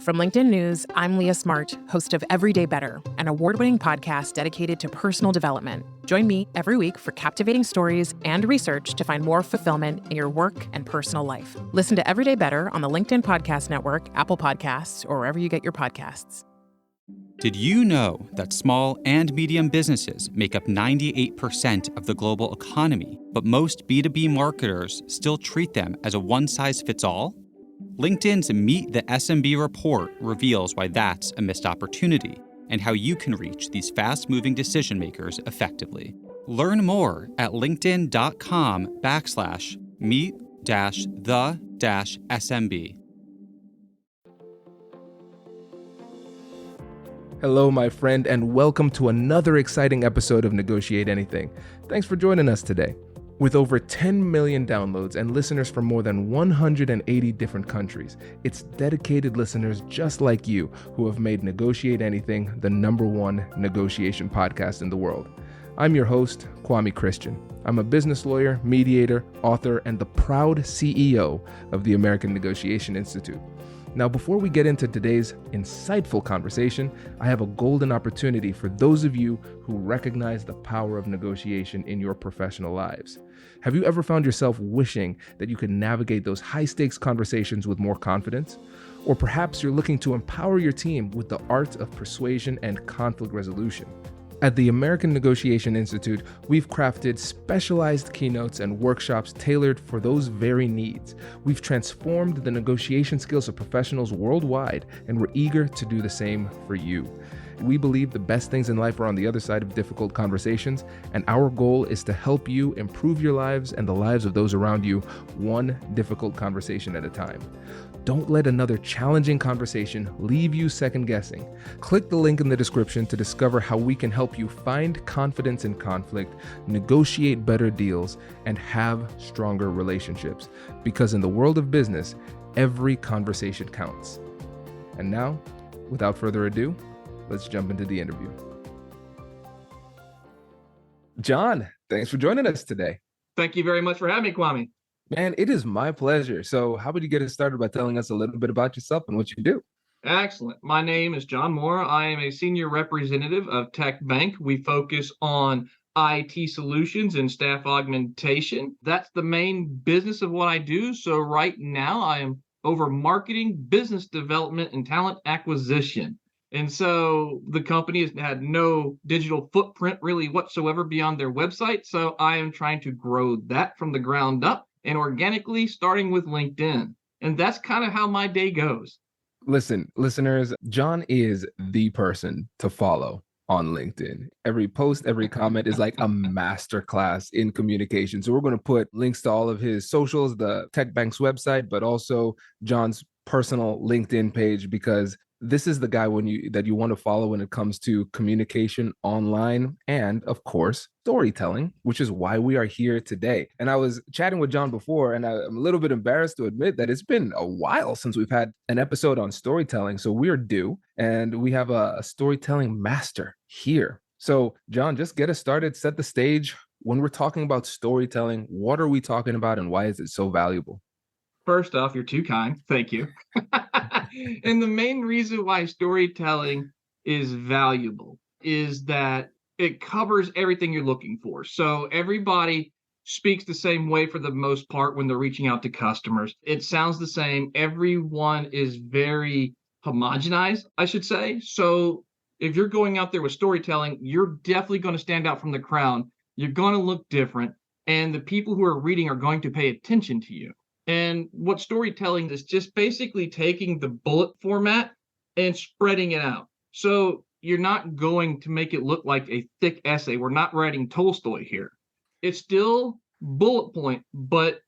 From LinkedIn News, I'm Leah Smart, host of Everyday Better, an award-winning podcast dedicated to personal development. Join me every week for captivating stories and research to find more fulfillment in your work and personal life. Listen to Everyday Better on the LinkedIn Podcast Network, Apple Podcasts, or wherever you get your podcasts. Did you know that small and medium businesses make up 98% of the global economy, but most B2B marketers still treat them as a one-size-fits-all? LinkedIn's Meet the SMB report reveals why that's a missed opportunity and how you can reach these fast-moving decision makers effectively. Learn more at linkedin.com/meet-the-SMB. Hello, my friend, and welcome to another exciting episode of Negotiate Anything. Thanks for joining us today. With over 10 million downloads and listeners from more than 180 different countries, it's dedicated listeners just like you who have made Negotiate Anything the #1 negotiation podcast in the world. I'm your host, Kwame Christian. I'm a business lawyer, mediator, author, and the proud CEO of the American Negotiation Institute. Now, before we get into today's insightful conversation, I have a golden opportunity for those of you who recognize the power of negotiation in your professional lives. Have you ever found yourself wishing that you could navigate those high-stakes conversations with more confidence? Or perhaps you're looking to empower your team with the art of persuasion and conflict resolution. At the American Negotiation Institute, we've crafted specialized keynotes and workshops tailored for those very needs. We've transformed the negotiation skills of professionals worldwide, and we're eager to do the same for you. We believe the best things in life are on the other side of difficult conversations, and our goal is to help you improve your lives and the lives of those around you, one difficult conversation at a time. Don't let another challenging conversation leave you second guessing. Click the link in the description to discover how we can help you find confidence in conflict, negotiate better deals, and have stronger relationships. Because in the world of business, every conversation counts. And now, without further ado, let's jump into the interview. John, thanks for joining us today. Thank you very much for having me, Kwame. Man, it is my pleasure. So how about you get us started by telling us a little bit about yourself and what you do? Excellent. My name is John Moore. I am a senior representative of Tech Bank. We focus on IT solutions and staff augmentation. That's the main business of what I do. So right now I am over marketing, business development, and talent acquisition. And so the company has had no digital footprint really whatsoever beyond their website. So I am trying to grow that from the ground up and organically, starting with LinkedIn. And that's kind of how my day goes. Listen, listeners, John is the person to follow on LinkedIn. Every post, every comment is like a masterclass in communication. So we're going to put links to all of his socials, the Tech Bank's website, but also John's personal LinkedIn page, because this is the guy that you want to follow when it comes to communication online and, of course, storytelling, which is why we are here today. And I was chatting with John before, and I'm a little bit embarrassed to admit that it's been a while since we've had an episode on storytelling. So we are due, and we have a storytelling master here. So, John, just get us started, set the stage. When we're talking about storytelling, what are we talking about, and why is it so valuable? First off, you're too kind. Thank you. And the main reason why storytelling is valuable is that it covers everything you're looking for. So everybody speaks the same way for the most part when they're reaching out to customers. It sounds the same. Everyone is very homogenized, I should say. So if you're going out there with storytelling, you're definitely going to stand out from the crowd. You're going to look different. And the people who are reading are going to pay attention to you. And what storytelling is just basically taking the bullet format and spreading it out. So you're not going to make it look like a thick essay. We're not writing Tolstoy here. It's still bullet point, but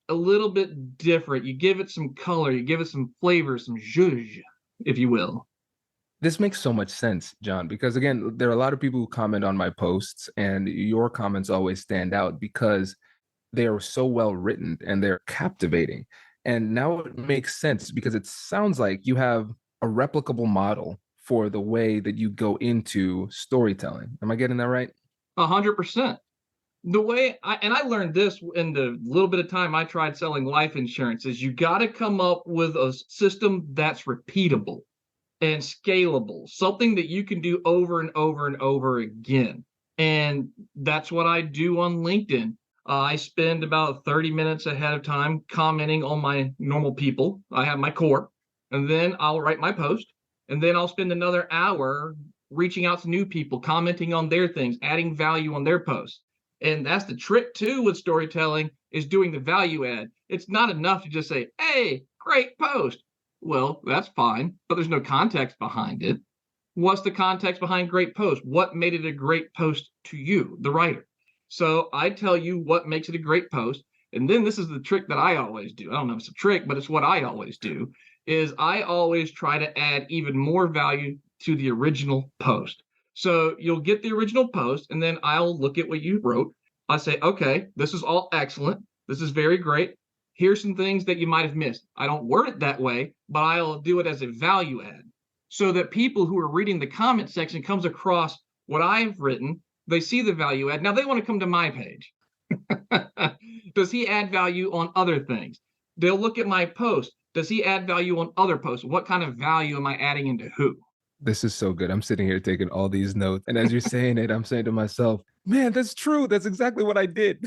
a little bit different. You give it some color, you give it some flavor, some zhuzh, if you will. This makes so much sense, John, because again, there are a lot of people who comment on my posts, and your comments always stand out because they are so well written and they're captivating. And now it makes sense because it sounds like you have a replicable model for the way that you go into storytelling. Am I getting that right? 100%. The way I learned this in the little bit of time I tried selling life insurance is you got to come up with a system that's repeatable and scalable, something that you can do over and over and over again. And that's what I do on LinkedIn. I spend about 30 minutes ahead of time commenting on my normal people. I have my core, and then I'll write my post, and then I'll spend another hour reaching out to new people, commenting on their things, adding value on their posts. And that's the trick too with storytelling, is doing the value add. It's not enough to just say, hey, great post. Well, that's fine, but there's no context behind it. What's the context behind great post? What made it a great post to you, the writer? So I tell you what makes it a great post. And then this is the trick that I always do. I don't know if it's a trick, but it's what I always do, is I always try to add even more value to the original post. So you'll get the original post, and then I'll look at what you wrote. I say, okay, this is all excellent. This is very great. Here's some things that you might have missed. I don't word it that way, but I'll do it as a value add so that people who are reading the comment section comes across what I've written. They see the value add. Now they want to come to my page. Does he add value on other things? They'll look at my post. Does he add value on other posts? What kind of value am I adding into who? This is so good. I'm sitting here taking all these notes. And as you're saying it, I'm saying to myself, man, that's true. That's exactly what I did.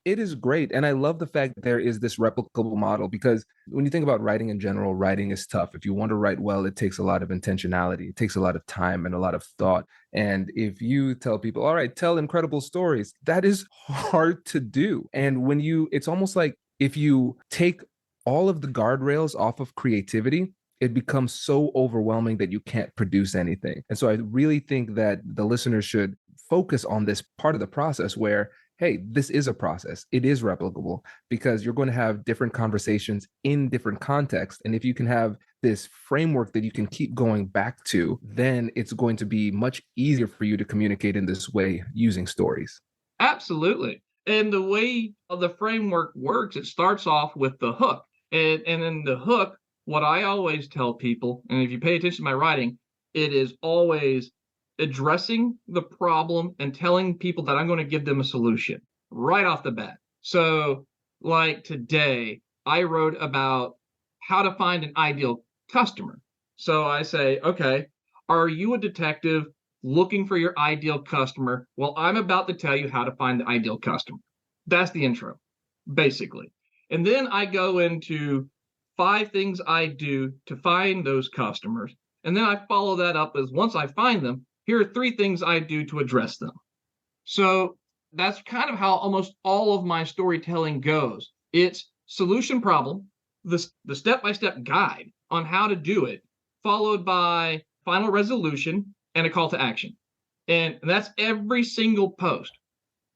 It is great. And I love the fact that there is this replicable model, because when you think about writing in general, writing is tough. If you want to write well, it takes a lot of intentionality. It takes a lot of time and a lot of thought. And if you tell people, all right, tell incredible stories, that is hard to do. And it's almost like if you take all of the guardrails off of creativity, it becomes so overwhelming that you can't produce anything. And so I really think that the listeners should focus on this part of the process where, hey, this is a process. It is replicable, because you're going to have different conversations in different contexts. And if you can have this framework that you can keep going back to, then it's going to be much easier for you to communicate in this way using stories. Absolutely. And the way the framework works, it starts off with the hook. And in the hook, what I always tell people, and if you pay attention to my writing, it is always addressing the problem and telling people that I'm going to give them a solution right off the bat. So, like today, I wrote about how to find an ideal customer. So I say, okay, are you a detective looking for your ideal customer? Well, I'm about to tell you how to find the ideal customer. That's the intro, basically. And then I go into 5 things I do to find those customers. And then I follow that up as, once I find them, here are 3 things I do to address them. So that's kind of how almost all of my storytelling goes. It's solution problem, the step-by-step guide on how to do it, followed by final resolution and a call to action. And that's every single post.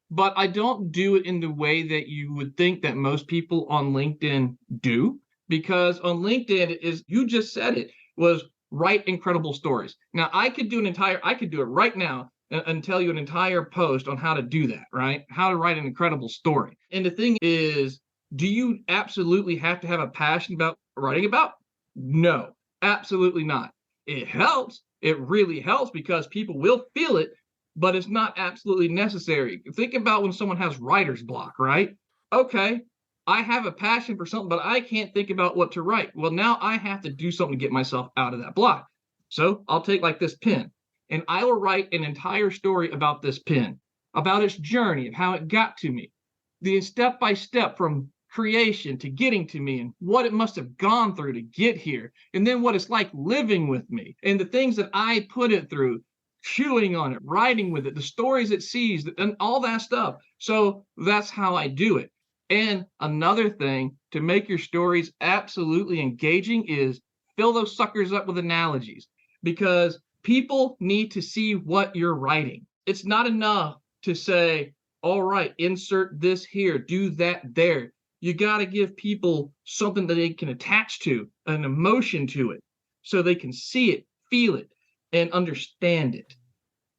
But I don't do it in the way that you would think that most people on LinkedIn do. Because on LinkedIn is, you just said it, was write incredible stories. Now I could do it right now and tell you an entire post on how to do that, right? How to write an incredible story. And the thing is, do you absolutely have to have a passion about writing about? No, absolutely not. It helps. It really helps because people will feel it, but it's not absolutely necessary. Think about when someone has writer's block, right? Okay, I have a passion for something, but I can't think about what to write. Well, now I have to do something to get myself out of that block. So I'll take like this pen, and I will write an entire story about this pen, about its journey, of how it got to me, the step by step from creation to getting to me, and what it must have gone through to get here, and then what it's like living with me, and the things that I put it through, chewing on it, writing with it, the stories it sees, and all that stuff. So that's how I do it. And another thing to make your stories absolutely engaging is fill those suckers up with analogies, because people need to see what you're writing. It's not enough to say, all right, insert this here, do that there. You got to give people something that they can attach to, an emotion to it, so they can see it, feel it, and understand it.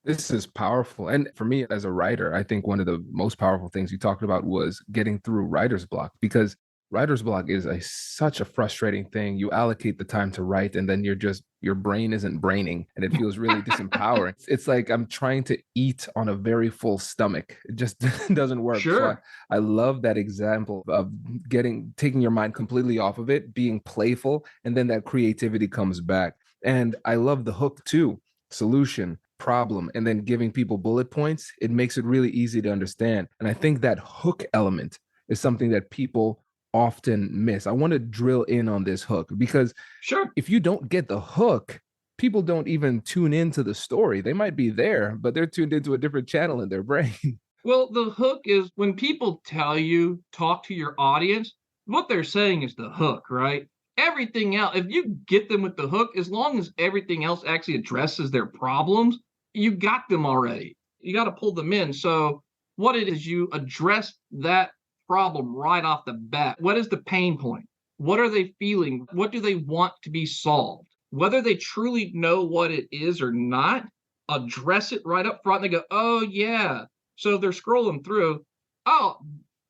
This is powerful. And for me as a writer, I think one of the most powerful things you talked about was getting through writer's block, because Writer's block is such a frustrating thing. You allocate the time to write, and then your brain isn't braining, and it feels really disempowering. It's like I'm trying to eat on a very full stomach. It just doesn't work. So Sure. I love that example of taking your mind completely off of it, being playful, and then that creativity comes back. And I love the hook too. Solution, problem, and then giving people bullet points. It makes it really easy to understand. And I think that hook element is something that people often miss. I want to drill in on this hook because Sure. if you don't get the hook, people don't even tune into the story. They might be there, but they're tuned into a different channel in their brain. Well, the hook is when people tell you talk to your audience, what they're saying is the hook, right? Everything else, if you get them with the hook, as long as everything else actually addresses their problems, you got them already. You got to pull them in. So, what it is, you address that problem right off the bat. What is the pain point? What are they feeling? What do they want to be solved? Whether they truly know what it is or not, address it right up front. They go, oh, yeah. So they're scrolling through. Oh,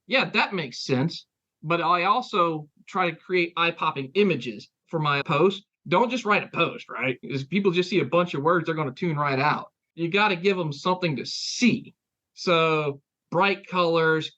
yeah, that makes sense. But I also try to create eye-popping images for my post. Don't just write a post, right? Because people just see a bunch of words, they're going to tune right out. You got to give them something to see. So bright colors,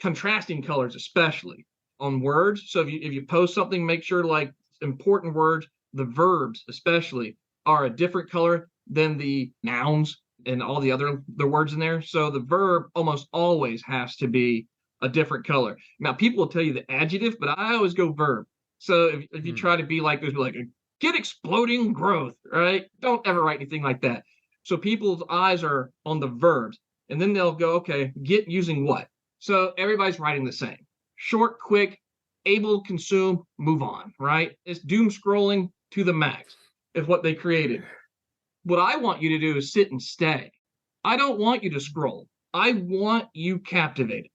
contrasting colors, especially on words. So if you post something, make sure like important words, the verbs especially, are a different color than the nouns and all the words in there. So the verb almost always has to be a different color. Now people will tell you the adjective, but I always go verb. So if you try to be like this, like get exploding growth, right? Don't ever write anything like that. So people's eyes are on the verbs, and then they'll go, okay, get using what? So everybody's writing the same. Short, quick, able to consume, move on, right? It's doom scrolling to the max is what they created. What I want you to do is sit and stay. I don't want you to scroll. I want you captivated.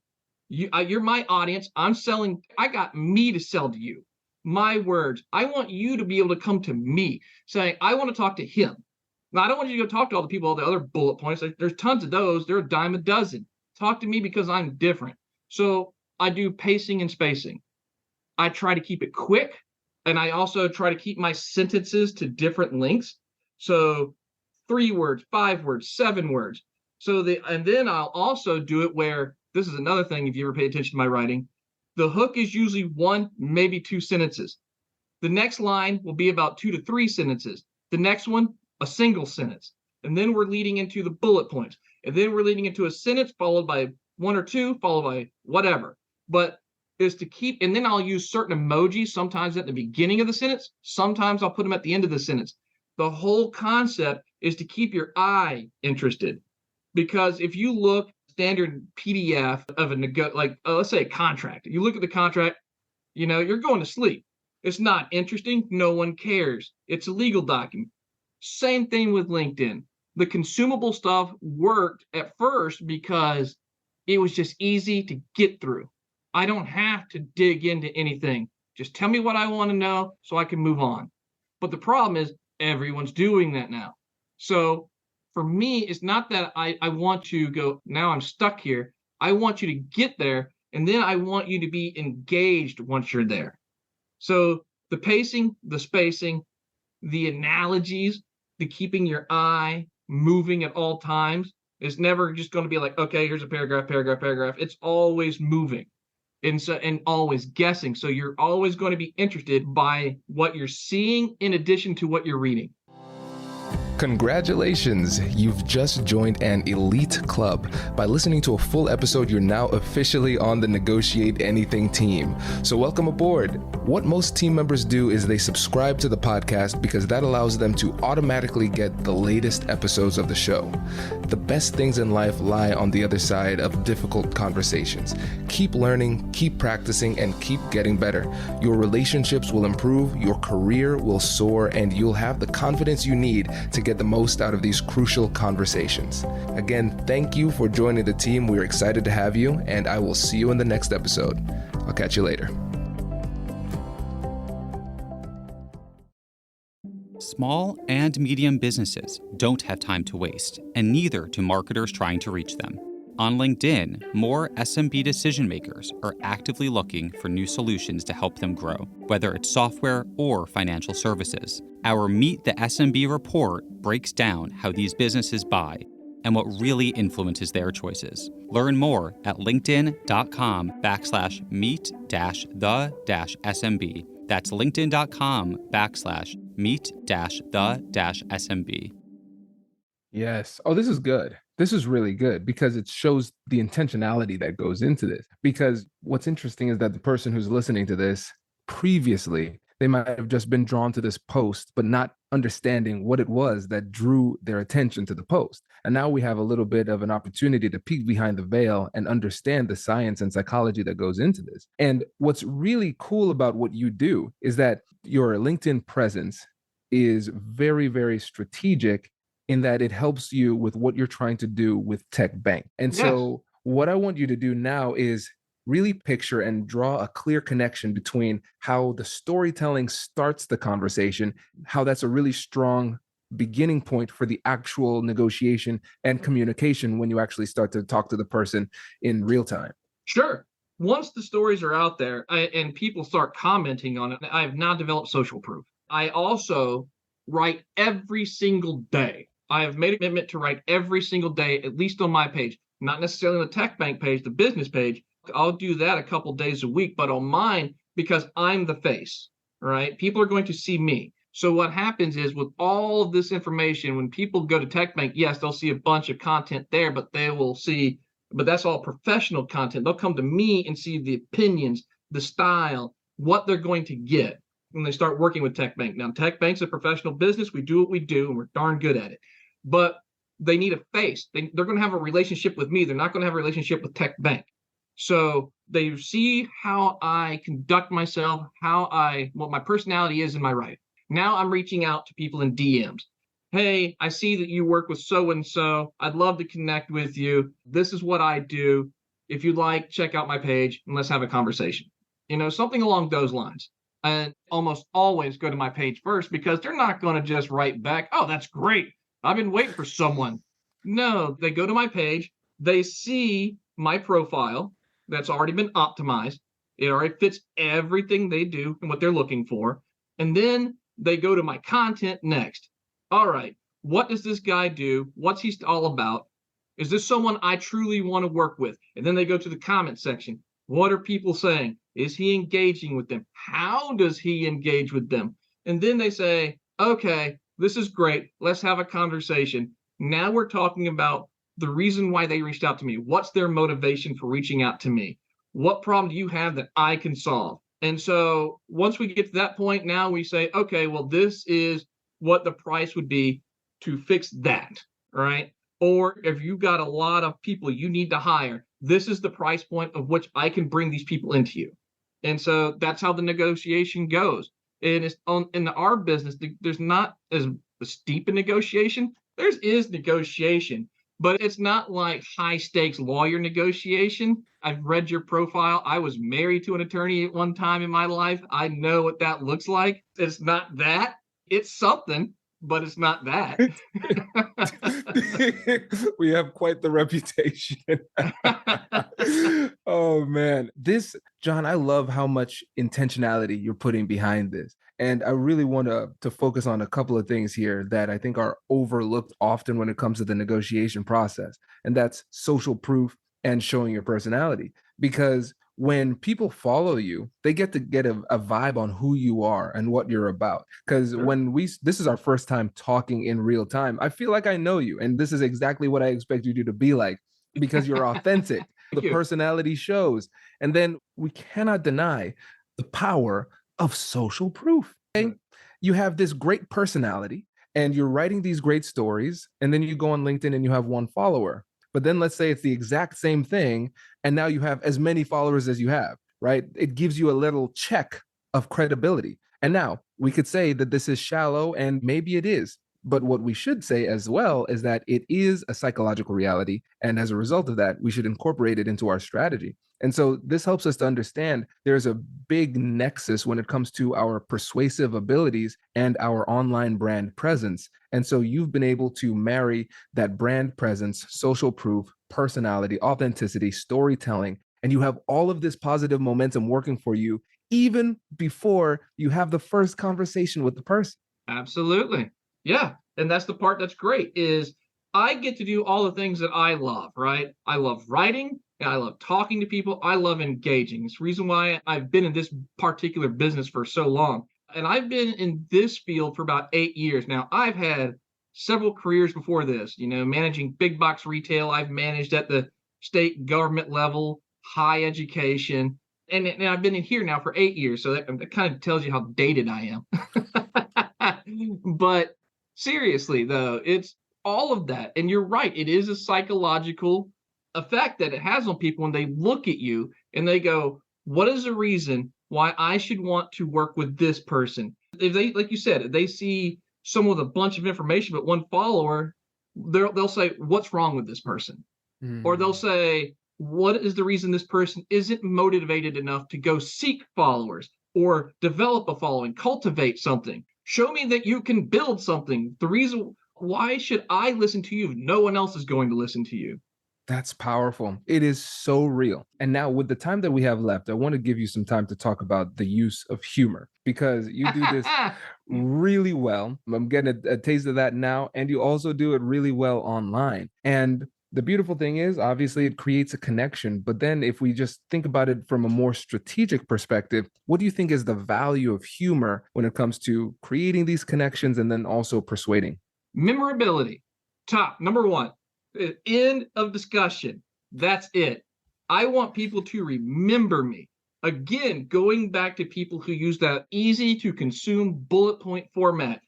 You're my audience. I'm selling. I got me to sell to you. My words. I want you to be able to come to me saying, I want to talk to him. Now, I don't want you to go talk to all the people, all the other bullet points. There's tons of those. They're a dime a dozen. Talk to me because I'm different. So I do pacing and spacing. I try to keep it quick. And I also try to keep my sentences to different lengths. So 3 words, 5 words, 7 words. And then I'll also do it where, this is another thing, if you ever pay attention to my writing, the hook is usually 1, maybe 2 sentences. The next line will be about 2 to 3 sentences. The next one, a single sentence. And then we're leading into the bullet points. And then we're leading into a sentence followed by 1 or 2, followed by whatever. But is to keep, and then I'll use certain emojis sometimes at the beginning of the sentence. Sometimes I'll put them at the end of the sentence. The whole concept is to keep your eye interested. Because if you look standard PDF of let's say a contract, you look at the contract, you're going to sleep. It's not interesting. No one cares. It's a legal document. Same thing with LinkedIn. The consumable stuff worked at first because it was just easy to get through. I don't have to dig into anything. Just tell me what I want to know so I can move on. But the problem is everyone's doing that now. So for me, it's not that I want to go, now I'm stuck here. I want you to get there, and then I want you to be engaged once you're there. So the pacing, the spacing, the analogies, the keeping your eye moving at all times is never just going to be like, okay, here's a paragraph. It's always moving and always guessing. So you're always going to be interested by what you're seeing in addition to what you're reading. Congratulations! You've just joined an elite club. By listening to a full episode, you're now officially on the Negotiate Anything team. So welcome aboard. What most team members do is they subscribe to the podcast because that allows them to automatically get the latest episodes of the show. The best things in life lie on the other side of difficult conversations. Keep learning, keep practicing, and keep getting better. Your relationships will improve, your career will soar, and you'll have the confidence you need to get the most out of these crucial conversations. Again, thank you for joining the team. We're excited to have you, and I will see you in the next episode. I'll catch you later. Small and medium businesses don't have time to waste, and neither do marketers trying to reach them. On LinkedIn, more SMB decision makers are actively looking for new solutions to help them grow, whether it's software or financial services. Our Meet the SMB report breaks down how these businesses buy and what really influences their choices. Learn more at linkedin.com/meet-the-SMB. That's linkedin.com/meet-the-SMB. Yes. Oh, this is good. This is really good because it shows the intentionality that goes into this. Because what's interesting is that the person who's listening to this previously, they might have just been drawn to this post, but not understanding what it was that drew their attention to the post. And now we have a little bit of an opportunity to peek behind the veil and understand the science and psychology that goes into this. And what's really cool about what you do is that your LinkedIn presence is very, very strategic in that it helps you with what you're trying to do with TechBank. And so what I want you to do now is really picture and draw a clear connection between how the storytelling starts the conversation, how that's a really strong beginning point for the actual negotiation and communication when you actually start to talk to the person in real time. Sure. Once the stories are out there and people start commenting on it, I have now developed social proof. I also write every single day. I have made a commitment to write every single day, at least on my page, not necessarily on the TechBank page, the business page. I'll do that a couple days a week, but on mine, because I'm the face, right? People are going to see me. So what happens is with all of this information, when people go to TechBank, yes, they'll see a bunch of content there, but they will see, but that's all professional content. They'll come to me and see the opinions, the style, what they're going to get when they start working with TechBank. Now, TechBank's a professional business. We do what we do, and we're darn good at it. But they need a face. They're going to have a relationship with me. They're not going to have a relationship with TechBank. So they see how I conduct myself, what my personality is in my writing. Now I'm reaching out to people in DMs. Hey, I see that you work with so-and-so. I'd love to connect with you. This is what I do. If you'd like, check out my page and let's have a conversation. Something along those lines. And almost always go to my page first because they're not going to just write back, oh, that's great. I've been waiting for someone. No, they go to my page. They see my profile that's already been optimized. It already fits everything they do and what they're looking for. And then they go to my content next. All right, what does this guy do? What's he all about? Is this someone I truly want to work with? And then they go to the comment section. What are people saying? Is he engaging with them? How does he engage with them? And then they say, okay, this is great. Let's have a conversation. Now we're talking about the reason why they reached out to me. What's their motivation for reaching out to me? What problem do you have that I can solve? And so once we get to that point, now we say, okay, well, this is what the price would be to fix that, right? Or if you've got a lot of people you need to hire, this is the price point of which I can bring these people into you. And so that's how the negotiation goes. And it's in our business, there's not as steep a negotiation. There is negotiation, but it's not like high stakes lawyer negotiation. I've read your profile. I was married to an attorney at one time in my life. I know what that looks like. It's not that. It's something, but it's not that. We have quite the reputation. Oh man, John, I love how much intentionality you're putting behind this. And I really want to focus on a couple of things here that I think are overlooked often when it comes to the negotiation process. And that's social proof and showing your personality. Because when people follow you, they get to get a vibe on who you are and what you're about. Because this is our first time talking in real time, I feel like I know you. And this is exactly what I expect you to be like, because you're authentic. The personality shows. And then we cannot deny the power of social proof. Okay? You have this great personality and you're writing these great stories. And then you go on LinkedIn and you have one follower. But then let's say it's the exact same thing. And now you have as many followers as you have, right? It gives you a little check of credibility. And now we could say that this is shallow, and maybe it is. But what we should say as well is that it is a psychological reality. And as a result of that, we should incorporate it into our strategy. And so this helps us to understand there's a big nexus when it comes to our persuasive abilities and our online brand presence. And so you've been able to marry that brand presence, social proof, personality, authenticity, storytelling, and you have all of this positive momentum working for you even before you have the first conversation with the person. Absolutely. Yeah. And that's the part that's great is I get to do all the things that I love, right? I love writing and I love talking to people. I love engaging. It's the reason why I've been in this particular business for so long. And I've been in this field for about 8 years. Now, I've had several careers before this, managing big box retail. I've managed at the state government level, high education. And I've been in here now for 8 years. So that kind of tells you how dated I am. But seriously, though, it's all of that. And you're right. It is a psychological effect that it has on people when they look at you and they go, what is the reason why I should want to work with this person? If they, like you said, if they see someone with a bunch of information but one follower, they'll say, what's wrong with this person? Or they'll say, what is the reason this person isn't motivated enough to go seek followers or develop a following, cultivate something? Show me that you can build something. The reason why should I listen to you if no one else is going to listen to you? That's powerful. It is so real. And now, with the time that we have left, I want to give you some time to talk about the use of humor because you do this really well. I'm getting a taste of that now. And you also do it really well online. And the beautiful thing is, obviously, it creates a connection. But then, if we just think about it from a more strategic perspective, what do you think is the value of humor when it comes to creating these connections and then also persuading? Memorability, top number one. End of discussion. That's it. I want people to remember me. Again, going back to people who use that easy to consume bullet point format.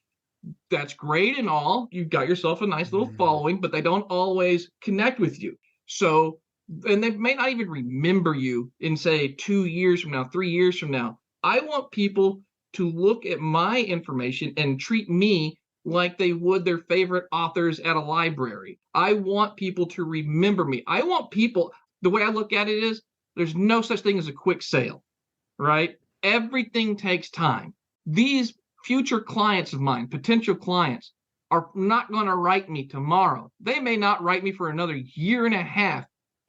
That's great and all. You've got yourself a nice little following, but they don't always connect with you. So, and they may not even remember you in, say, 2 years from now, 3 years from now. I want people to look at my information and treat me like they would their favorite authors at a library. I want people to remember me. I want people, the way I look at it is, there's no such thing as a quick sale, right? Everything takes time. These future clients of mine, potential clients, are not going to write me tomorrow. They may not write me for another year and a half.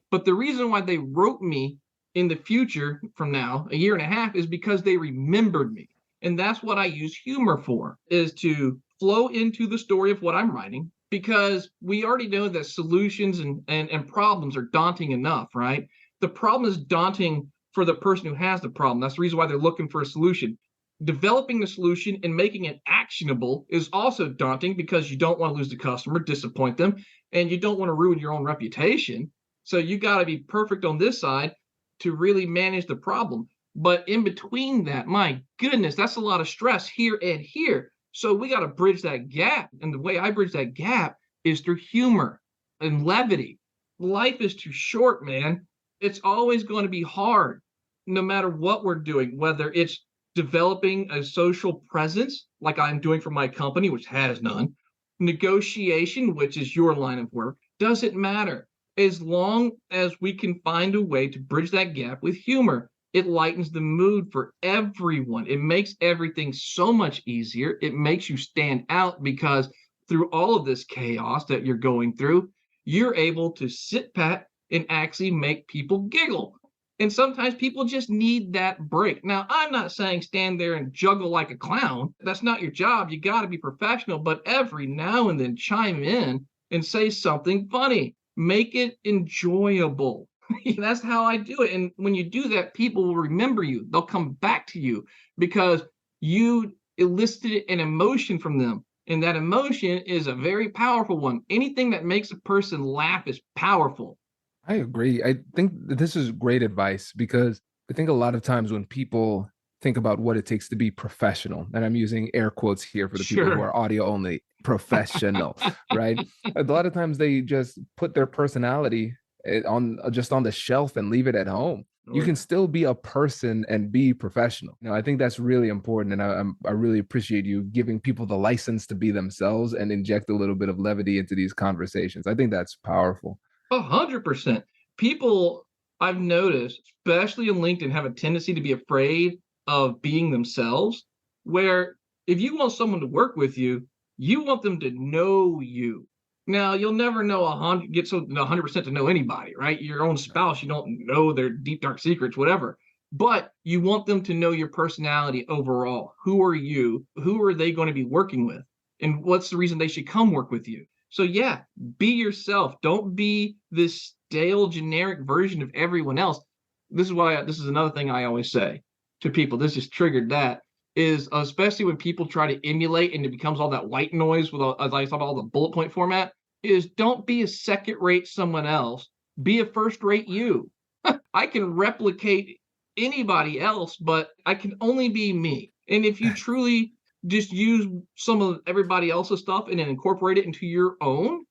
But the reason why they wrote me in the future from now, a year and a half, is because they remembered me. And that's what I use humor for, is to flow into the story of what I'm writing, because we already know that solutions and problems are daunting enough, right? The problem is daunting for the person who has the problem. That's the reason why they're looking for a solution. Developing the solution and making it actionable is also daunting because you don't want to lose the customer, disappoint them, and you don't want to ruin your own reputation. So you got to be perfect on this side to really manage the problem. But in between that, my goodness, that's a lot of stress here and here. So we got to bridge that gap. And the way I bridge that gap is through humor and levity. Life is too short, man. It's always going to be hard, no matter what we're doing, whether it's developing a social presence like I'm doing for my company, which has none, negotiation, which is your line of work, doesn't matter. As long as we can find a way to bridge that gap with humor, it lightens the mood for everyone. It makes everything so much easier. It makes you stand out because through all of this chaos that you're going through, you're able to sit pat and actually make people giggle. And sometimes people just need that break. Now, I'm not saying stand there and juggle like a clown. That's not your job. You got to be professional, but every now and then chime in and say something funny. Make it enjoyable. That's how I do it. And when you do that, people will remember you. They'll come back to you because you elicited an emotion from them. And that emotion is a very powerful one. Anything that makes a person laugh is powerful. I agree. I think this is great advice because I think a lot of times when people think about what it takes to be professional, and I'm using air quotes here for the people who are audio only, professional, right? A lot of times they just put their personality on the shelf and leave it at home. You can still be a person and be professional. I think that's really important. And I really appreciate you giving people the license to be themselves and inject a little bit of levity into these conversations. I think that's powerful. 100%. People, I've noticed, especially in LinkedIn, have a tendency to be afraid of being themselves, where if you want someone to work with you, you want them to know you. Now, you'll never know 100% to know anybody, right? Your own spouse, you don't know their deep, dark secrets, whatever. But you want them to know your personality overall. Who are you? Who are they going to be working with? And what's the reason they should come work with you? So yeah, be yourself. Don't be this stale, generic version of everyone else. This is another thing I always say to people. This just triggered that. Is especially when people try to emulate and it becomes all that white noise with all, as I thought, all the bullet point format, is don't be a second-rate someone else. Be a first-rate you. I can replicate anybody else, but I can only be me. And if you truly just use some of everybody else's stuff and then incorporate it into your own,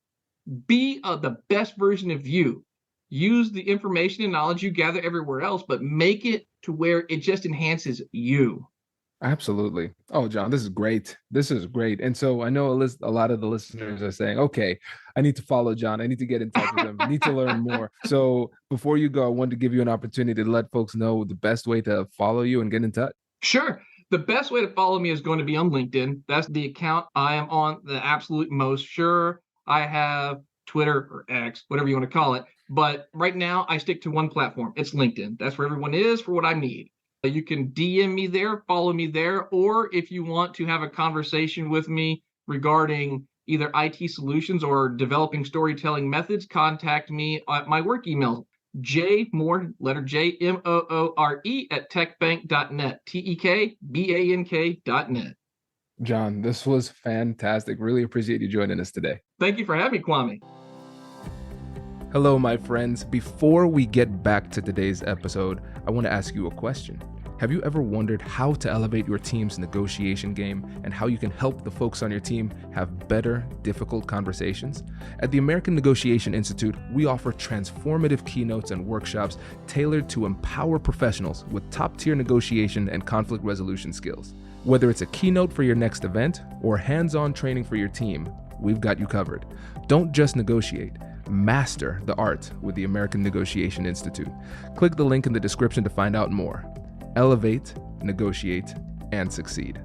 be the best version of you. Use the information and knowledge you gather everywhere else, but make it to where it just enhances you. Absolutely. Oh, John, this is great. This is great. And so I know a lot of the listeners are saying, okay, I need to follow John. I need to get in touch with him. I need to learn more. So before you go, I wanted to give you an opportunity to let folks know the best way to follow you and get in touch. Sure. The best way to follow me is going to be on LinkedIn. That's the account I am on the absolute most. Sure, I have Twitter or X, whatever you want to call it. But right now, I stick to one platform. It's LinkedIn. That's where everyone is for what I need. You can DM me there, follow me there, or if you want to have a conversation with me regarding either IT solutions or developing storytelling methods, contact me at my work email, jmoore, letter J, Moore at techbank.net, tekbank.net. John, this was fantastic. Really appreciate you joining us today. Thank you for having me, Kwame. Hello, my friends. Before we get back to today's episode, I want to ask you a question. Have you ever wondered how to elevate your team's negotiation game and how you can help the folks on your team have better, difficult conversations? At the American Negotiation Institute, we offer transformative keynotes and workshops tailored to empower professionals with top-tier negotiation and conflict resolution skills. Whether it's a keynote for your next event or hands-on training for your team, we've got you covered. Don't just negotiate. Master the art with the American Negotiation Institute. Click the link in the description to find out more. Elevate, negotiate, and succeed.